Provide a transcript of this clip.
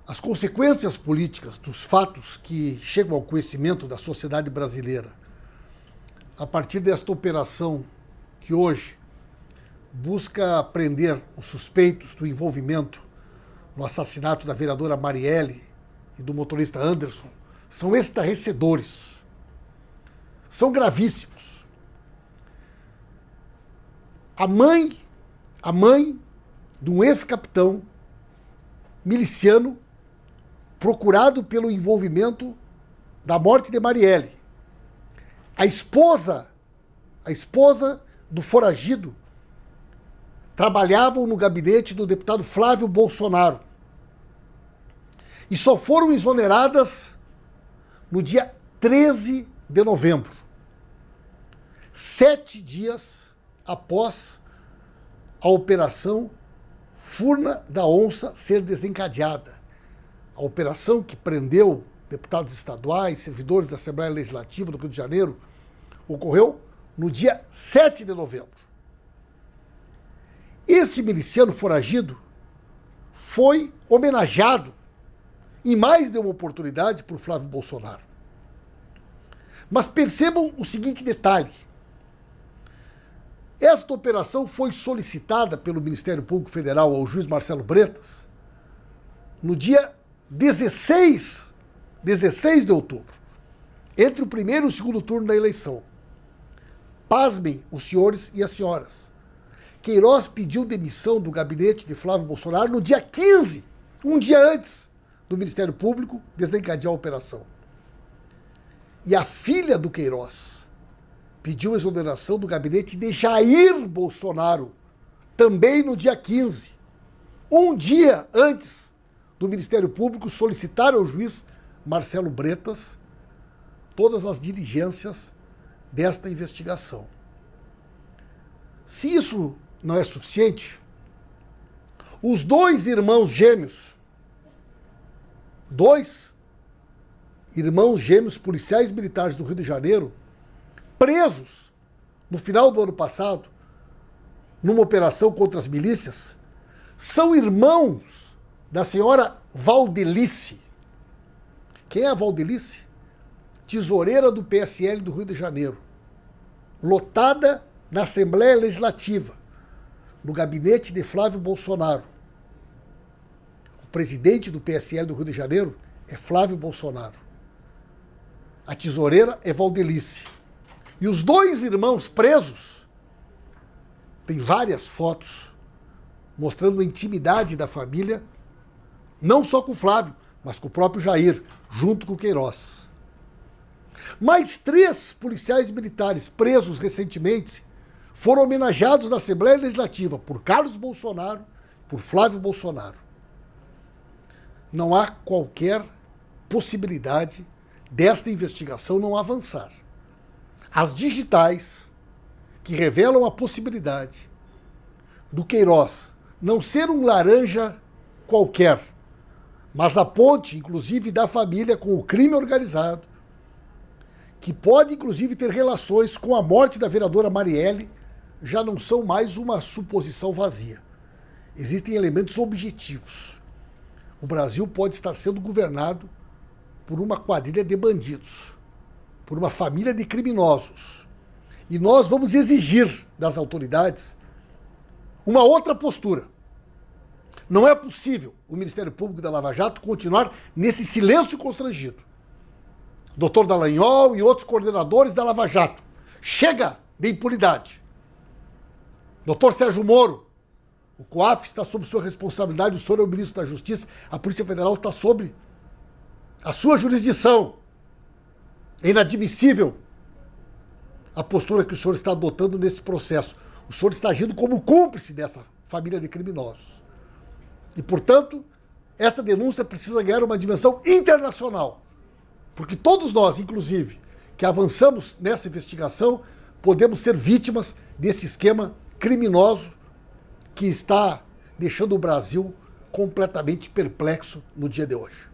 As consequências políticas dos fatos que chegam ao conhecimento da sociedade brasileira a partir desta operação que hoje busca prender os suspeitos do envolvimento no assassinato da vereadora Marielle e do motorista Anderson são estarrecedores, são gravíssimos. A mãe de um ex-capitão miliciano procurado pelo envolvimento da morte de Marielle. A esposa do foragido trabalhavam no gabinete do deputado Flávio Bolsonaro e só foram exoneradas no dia 13 de novembro, 7 dias após a operação Furna da Onça ser desencadeada. A operação que prendeu deputados estaduais, servidores da Assembleia Legislativa do Rio de Janeiro, ocorreu no dia 7 de novembro. Este miliciano foragido foi homenageado em mais de uma oportunidade por Flávio Bolsonaro. Mas percebam o seguinte detalhe. Esta operação foi solicitada pelo Ministério Público Federal ao juiz Marcelo Bretas no dia 16 de outubro, entre o primeiro e o segundo turno da eleição. Pasmem os senhores e as senhoras. Queiroz pediu demissão do gabinete de Flávio Bolsonaro no dia 15, um dia antes do Ministério Público desencadear a operação. E a filha do Queiroz pediu a exoneração do gabinete de Jair Bolsonaro, também no dia 15, um dia antes do Ministério Público solicitar ao juiz Marcelo Bretas todas as diligências desta investigação. Se isso não é suficiente, os dois irmãos gêmeos policiais militares do Rio de Janeiro, presos no final do ano passado, numa operação contra as milícias, são irmãos da senhora Valdelice. Quem é a Valdelice? Tesoureira do PSL do Rio de Janeiro, lotada na Assembleia Legislativa, no gabinete de Flávio Bolsonaro. O presidente do PSL do Rio de Janeiro é Flávio Bolsonaro. A tesoureira é Valdelice. E os dois irmãos presos, tem várias fotos mostrando a intimidade da família, não só com o Flávio, mas com o próprio Jair, junto com o Queiroz. Mais 3 policiais militares presos recentemente foram homenageados na Assembleia Legislativa por Carlos Bolsonaro, por Flávio Bolsonaro. Não há qualquer possibilidade desta investigação não avançar. As digitais, que revelam a possibilidade do Queiroz não ser um laranja qualquer, mas a ponte, inclusive, da família com o crime organizado, que pode, inclusive, ter relações com a morte da vereadora Marielle, já não são mais uma suposição vazia. Existem elementos objetivos. O Brasil pode estar sendo governado por uma quadrilha de bandidos, por uma família de criminosos. E nós vamos exigir das autoridades uma outra postura. Não é possível o Ministério Público da Lava Jato continuar nesse silêncio constrangido. Dr. Dallagnol e outros coordenadores da Lava Jato. Chega de impunidade. Dr. Sérgio Moro, o COAF está sob sua responsabilidade, o senhor é o ministro da Justiça, a Polícia Federal está sob a sua jurisdição. É inadmissível a postura que o senhor está adotando nesse processo. O senhor está agindo como cúmplice dessa família de criminosos. E, portanto, esta denúncia precisa ganhar uma dimensão internacional. Porque todos nós, inclusive, que avançamos nessa investigação, podemos ser vítimas desse esquema criminoso que está deixando o Brasil completamente perplexo no dia de hoje.